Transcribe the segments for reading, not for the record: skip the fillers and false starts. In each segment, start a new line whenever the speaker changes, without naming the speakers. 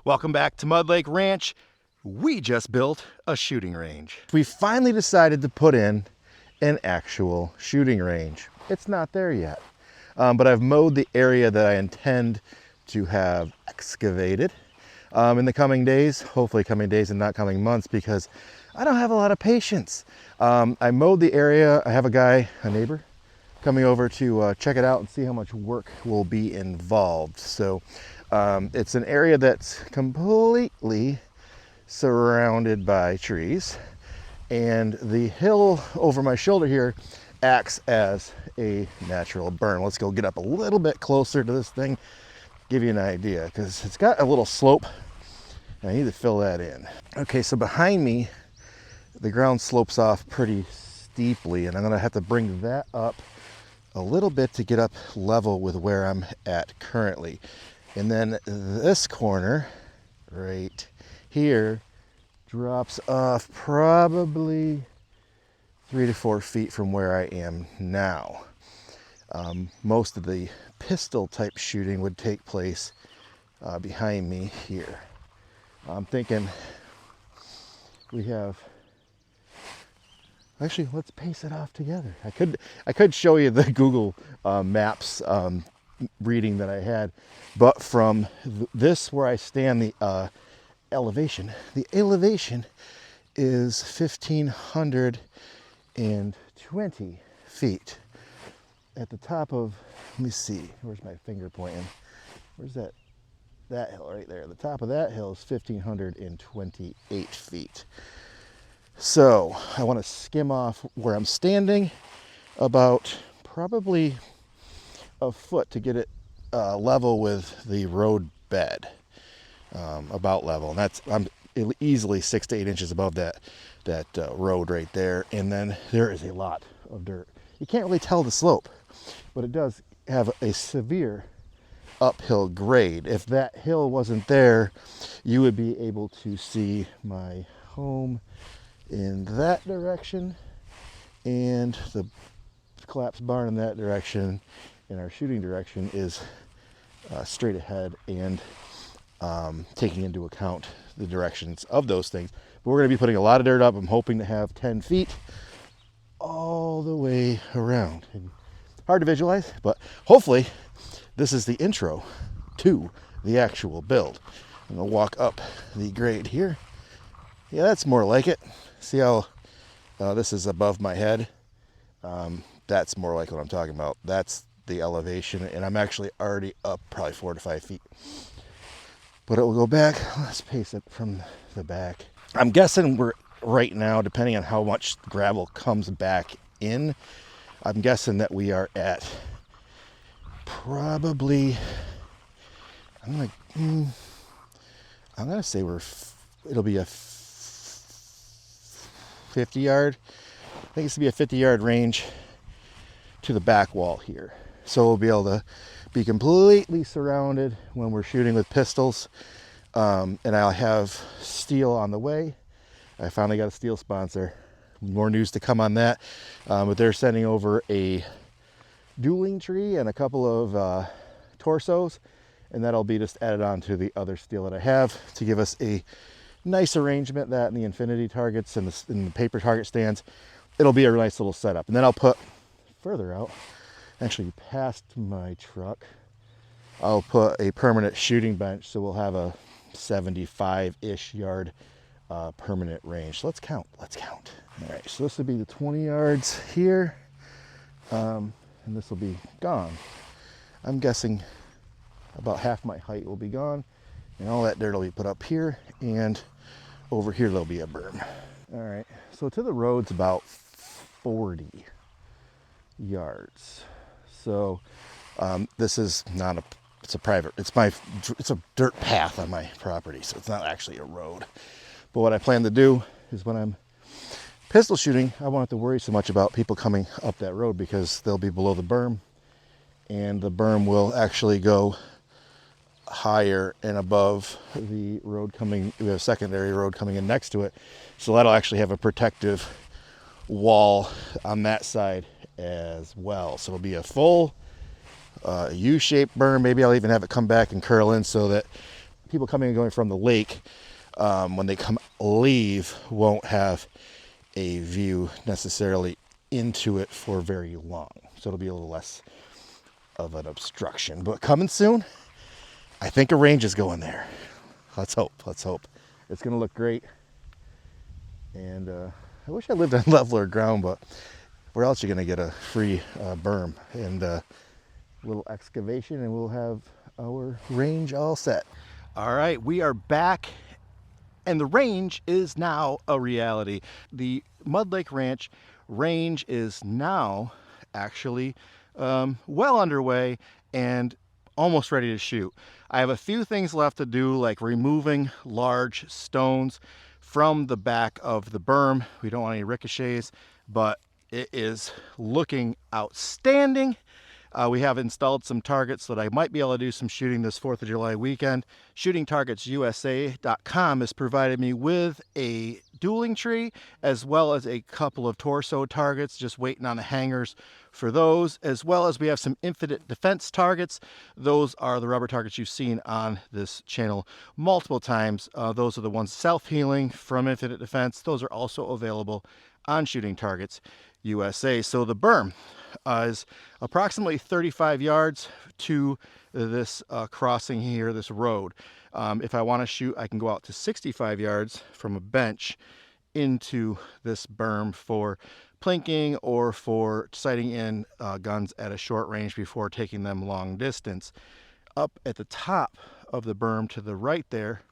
Welcome back to Mud Lake Ranch. We just built a shooting range. We finally decided to put in an actual shooting range. It's not there yet, but I've mowed the area that I intend to have excavated in the coming days, hopefully coming days and not coming months, because I don't have a lot of patience. I mowed the area. I have a neighbor, coming over to check it out and see how much work will be involved. So it's an area that's completely surrounded by trees, and the hill over my shoulder here acts as a natural berm. Let's go get up a little bit closer to this thing, give you an idea, because it's got a little slope. I need to fill that in. Okay, so behind me, the ground slopes off pretty steeply, and I'm gonna have to bring that up a little bit to get up level with where I'm at currently. And then this corner right here drops off probably 3 to 4 feet from where I am now. Most of the pistol type shooting would take place behind me here. I'm thinking we have, actually, let's pace it off together. I could show you the Google Maps reading that I had, but from this where I stand, the elevation is 1,520 feet. At the top of, let me see, where's my finger pointing? Where's that hill right there? The top of that hill is 1,528 feet. So I want to skim off where I'm standing about probably a foot to get it level with the road bed, about level. And that's, I'm easily 6 to 8 inches above that road right there. And then there is a lot of dirt. You can't really tell the slope, but it does have a severe uphill grade. If that hill wasn't there, you would be able to see my home in that direction and the collapsed barn in that direction, and our shooting direction is straight ahead and taking into account the directions of those things. But we're going to be putting a lot of dirt up. I'm hoping to have 10 feet all the way around. And hard to visualize, but hopefully this is the intro to the actual build. I'm going to walk up the grade here. Yeah, that's more like it. See how this is above my head? That's more like what I'm talking about. That's the elevation, and I'm actually already up probably 4 to 5 feet. But it will go back. Let's pace it from the back. I'm guessing we're right now, depending on how much gravel comes back in, I'm guessing that we are at probably, I'm gonna say it'll be a 50 yard. I think it's gonna be a 50-yard range to the back wall here. So we'll be able to be completely surrounded when we're shooting with pistols. And I'll have steel on the way. I finally got a steel sponsor. More news to come on that. But they're sending over a dueling tree and a couple of torsos, and that'll be just added on to the other steel that I have to give us a nice arrangement. That and the infinity targets and the paper target stands, it'll be a nice little setup. And then I'll put further out, actually past my truck, I'll put a permanent shooting bench, so we'll have a 75-ish yard permanent range. So let's count. All right, so this will be the 20 yards here, and this will be gone. I'm guessing about half my height will be gone, and all that dirt will be put up here, and over here there'll be a berm. All right, so to the road's about 40 yards. So this is not a, it's a private, it's a dirt path on my property, so it's not actually a road. But what I plan to do is when I'm pistol shooting, I won't have to worry so much about people coming up that road, because they'll be below the berm, and the berm will actually go higher and above the road coming, we have a secondary road coming in next to it. So that'll actually have a protective wall on that side as well. So it'll be a full U-shaped berm. Maybe I'll even have it come back and curl in so that people coming and going from the lake, when they leave, won't have a view necessarily into it for very long. So it'll be a little less of an obstruction. But coming soon, I think a range is going there. Let's hope. Let's hope. It's going to look great. And I wish I lived on leveler ground, but where else are you going to get a free berm and a little excavation, and we'll have our range all set. All right, we are back, and the range is now a reality. The Mud Lake Ranch range is now actually well underway and almost ready to shoot. I have a few things left to do, like removing large stones from the back of the berm. We don't want any ricochets, but it is looking outstanding. We have installed some targets so that I might be able to do some shooting this 4th of July weekend. ShootingTargetsUSA.com has provided me with a dueling tree as well as a couple of torso targets, just waiting on the hangers for those, as well as we have some Infinite Defense targets. Those are the rubber targets you've seen on this channel multiple times. Those are the ones self-healing from Infinite Defense. Those are also available on Shooting Targets USA. So the berm is approximately 35 yards to this crossing here, this road. If I want to shoot, I can go out to 65 yards from a bench into this berm for plinking or for sighting in guns at a short range before taking them long distance. Up at the top of the berm to the right there,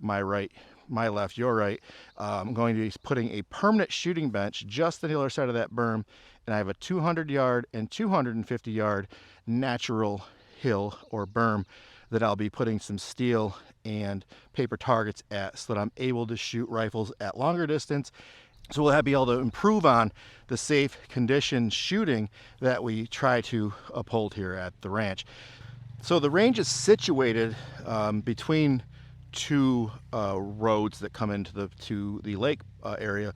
my right, my left, your right, I'm going to be putting a permanent shooting bench just on the other side of that berm, and I have a 200 yard and 250 yard natural hill or berm that I'll be putting some steel and paper targets at so that I'm able to shoot rifles at longer distance. So we'll be able to improve on the safe condition shooting that we try to uphold here at the ranch. So the range is situated between two roads that come into the lake area.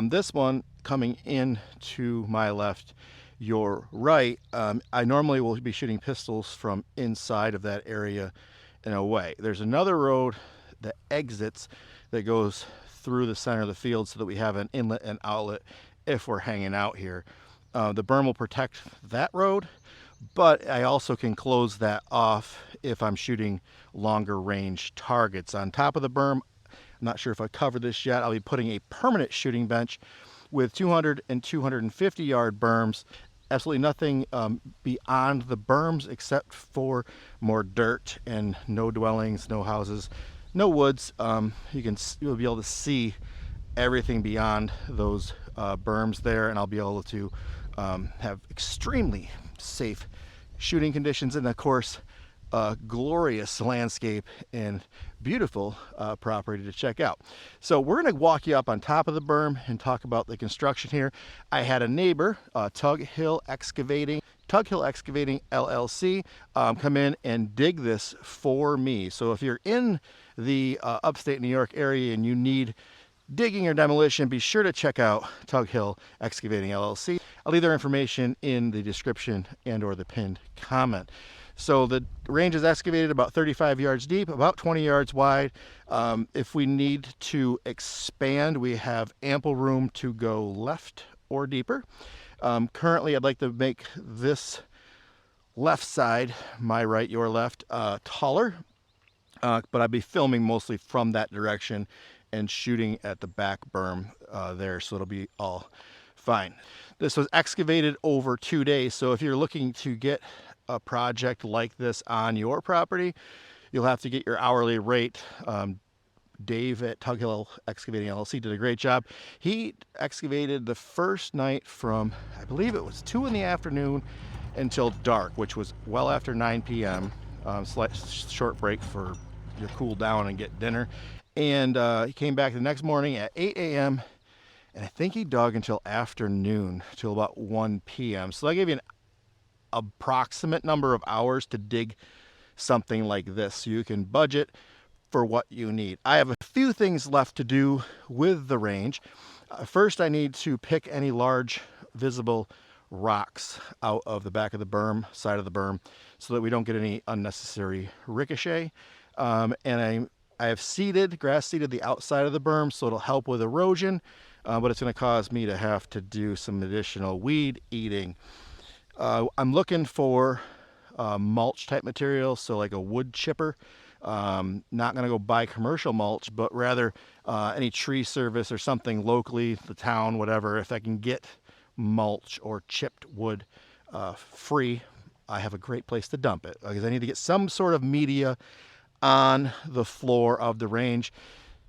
This one coming in to my left, your right, I normally will be shooting pistols from inside of that area and away. There's another road that exits that goes through the center of the field so that we have an inlet and outlet if we're hanging out here. The berm will protect that road, but I also can close that off if I'm shooting longer range targets. On top of the berm, I'm not sure if I covered this yet, I'll be putting a permanent shooting bench with 200 and 250 yard berms. Absolutely nothing beyond the berms except for more dirt and no dwellings, no houses, no woods. You'll be able to see everything beyond those berms there, and I'll be able to have extremely safe shooting conditions, and of course glorious landscape and beautiful property to check out. So we're going to walk you up on top of the berm and talk about the construction here. I had a neighbor, Tughill Excavating LLC, come in and dig this for me. So if you're in the upstate New York area and you need digging or demolition, be sure to check out Tughill Excavating LLC. I'll leave their information in the description and or the pinned comment. So the range is excavated about 35 yards deep, about 20 yards wide. If we need to expand, we have ample room to go left or deeper. Currently, I'd like to make this left side, my right, your left, taller, but I'd be filming mostly from that direction and shooting at the back berm there, so it'll be all fine. This was excavated over 2 days, so if you're looking to get a project like this on your property, you'll have to get your hourly rate. Dave at Tughill Excavating LLC did a great job. He excavated the first night from, I believe it was 2 in the afternoon until dark, which was well after 9 p.m. Slight short break for your cool down and get dinner. And he came back the next morning at 8 a.m. and I think he dug until afternoon, till about 1 p.m. So I gave you an approximate number of hours to dig something like this, so you can budget for what you need. I have a few things left to do with the range. First, I need to pick any large visible rocks out of the back of the berm, side of the berm, so that we don't get any unnecessary ricochet.
And I have grass seeded the outside of the berm, so it'll help with erosion, but it's going to cause me to have to do some additional weed eating. I'm looking for mulch type material, so like a wood chipper. Not going to go buy commercial mulch, but rather any tree service or something locally, the town, whatever. If I can get mulch or chipped wood free, I have a great place to dump it, because I need to get some sort of media on the floor of the range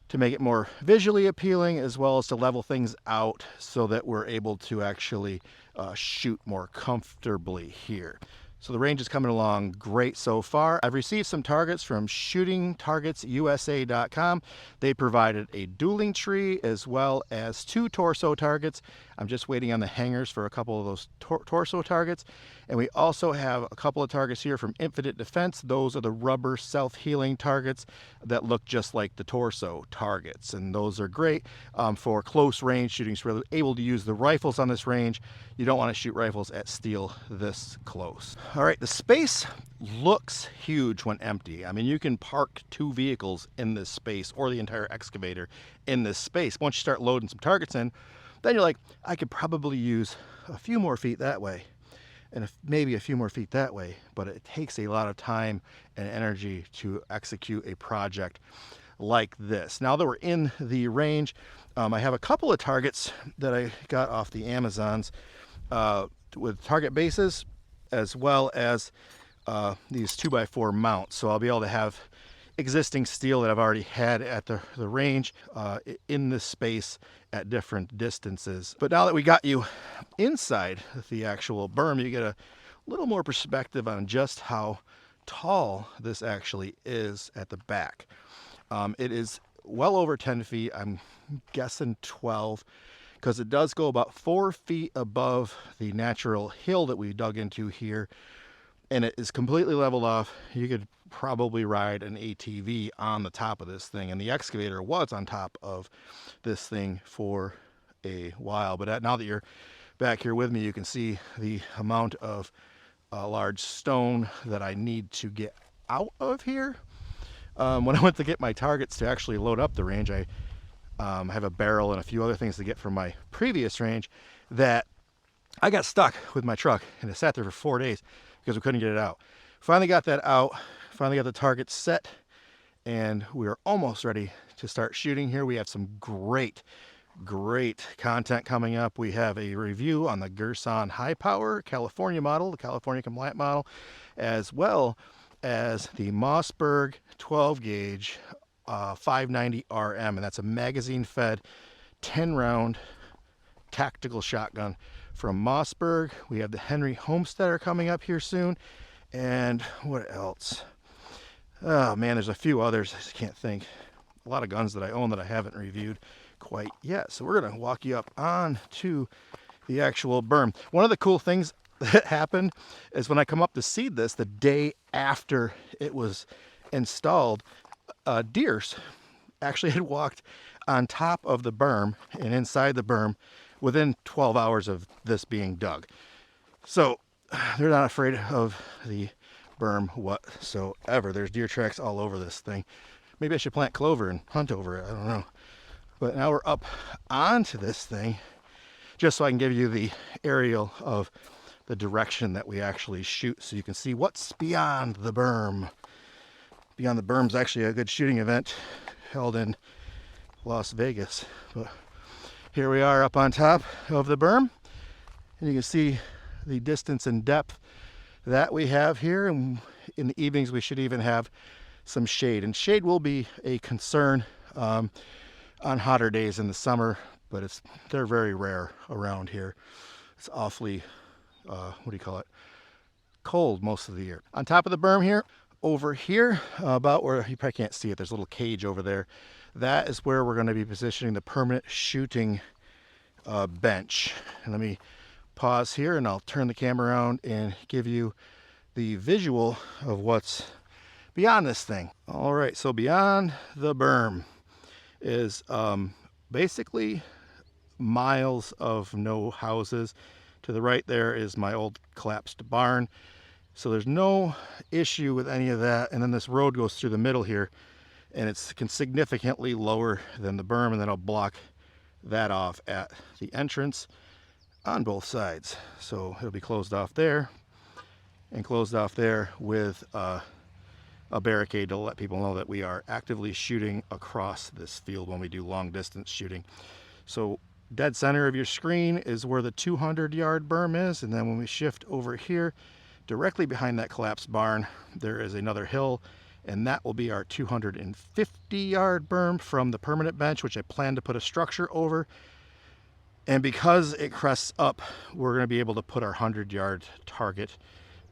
to make it more visually appealing, as well as to level things out so that we're able to actually shoot more comfortably here. So the range is coming along great so far. I've received some targets from shootingtargetsusa.com. They provided a dueling tree as well as 2 torso targets. I'm just waiting on the hangers for a couple of those torso targets. And we also have a couple of targets here from Infinite Defense. Those are the rubber self-healing targets that look just like the torso targets. And those are great for close range shooting. So we're able to use the rifles on this range. You don't want to shoot rifles at steel this close. All right, the space looks huge when empty. I mean, you can park 2 vehicles in this space, or the entire excavator in this space. Once you start loading some targets in, then you're like, I could probably use a few more feet that way, and maybe a few more feet that way, but it takes a lot of time and energy to execute a project like this. Now that we're in the range, I have a couple of targets that I got off the Amazons with target bases, as well as these 2x4 mounts. So I'll be able to have existing steel that I've already had at the range in this space at different distances. But now that we got you inside the actual berm, you get a little more perspective on just how tall this actually is at the back. It is well over 10 feet. I'm guessing 12, because it does go about 4 feet above the natural hill that we dug into here, and it is completely leveled off. You could probably ride an ATV on the top of this thing, and the excavator was on top of this thing for a while. But now that you're back here with me, you can see the amount of large stone that I need to get out of here. When I went to get my targets to actually load up the range, I have a barrel and a few other things to get from my previous range that I got stuck with my truck, and it sat there for 4 days because we couldn't get it out. Finally got that out, finally got the target set, and we are almost ready to start shooting here. We have some great content coming up. We have a review on the Gerson High Power California model, the California compliant model, as well as the Mossberg 12 gauge 590 RM, and that's a magazine fed 10 round tactical shotgun from Mossberg. We have the Henry Homesteader coming up here soon, and what else? Oh man, there's a few others. I just can't think. A lot of guns that I own that I haven't reviewed quite yet. So we're gonna walk you up on to the actual berm. One of the cool things that happened is when I come up to seed this, the day after it was installed, deers actually had walked on top of the berm and inside the berm within 12 hours of this being dug. So they're not afraid of the berm whatsoever. There's deer tracks all over this thing. Maybe I should plant clover and hunt over it. I don't know. But now we're up onto this thing just so I can give you the aerial of the direction that we actually shoot, so you can see what's beyond the berm. Beyond the Berm is actually a good shooting event held in Las Vegas. But here we are up on top of the berm, and you can see the distance and depth that we have here. And in the evenings we should even have some shade, and shade will be a concern on hotter days in the summer, but they're very rare around here. It's awfully cold most of the year. On top of the berm here, over here, about where you probably can't see it, there's a little cage over there. That is where we're going to be positioning the permanent shooting bench. And let me pause here and I'll turn the camera around and give you the visual of what's beyond this thing. All right, so beyond the berm is basically miles of no houses. To the right there is my old collapsed barn. So there's no issue with any of that. And then this road goes through the middle here, and it's significantly lower than the berm, and then I'll block that off at the entrance on both sides. So it'll be closed off there and closed off there with a barricade to let people know that we are actively shooting across this field when we do long distance shooting. So dead center of your screen is where the 200-yard berm is, and then when we shift over here, directly behind that collapsed barn, there is another hill, and that will be our 250-yard berm from the permanent bench, which I plan to put a structure over. And because it crests up, we're going to be able to put our 100-yard target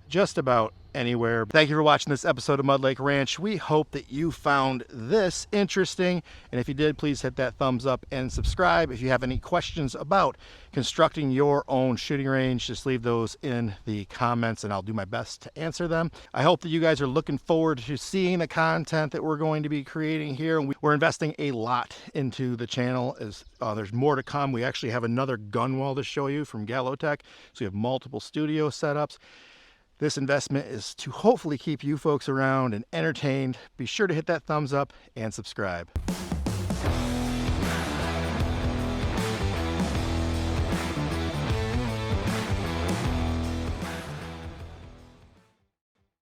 just about anywhere. Thank you for watching this episode of Mud Lake Ranch. We hope that you found this interesting, and if you did, please hit that thumbs up and subscribe. If you have any questions about constructing your own shooting range, just leave those in the comments and I'll do my best to answer them. I hope that you guys are looking forward to seeing the content that we're going to be creating here, and we're investing a lot into the channel. As there's more to come. We actually have another gun wall to show you from Gallotech, so we have multiple studio setups. This investment is to hopefully keep you folks around and entertained. Be sure to hit that thumbs up and subscribe.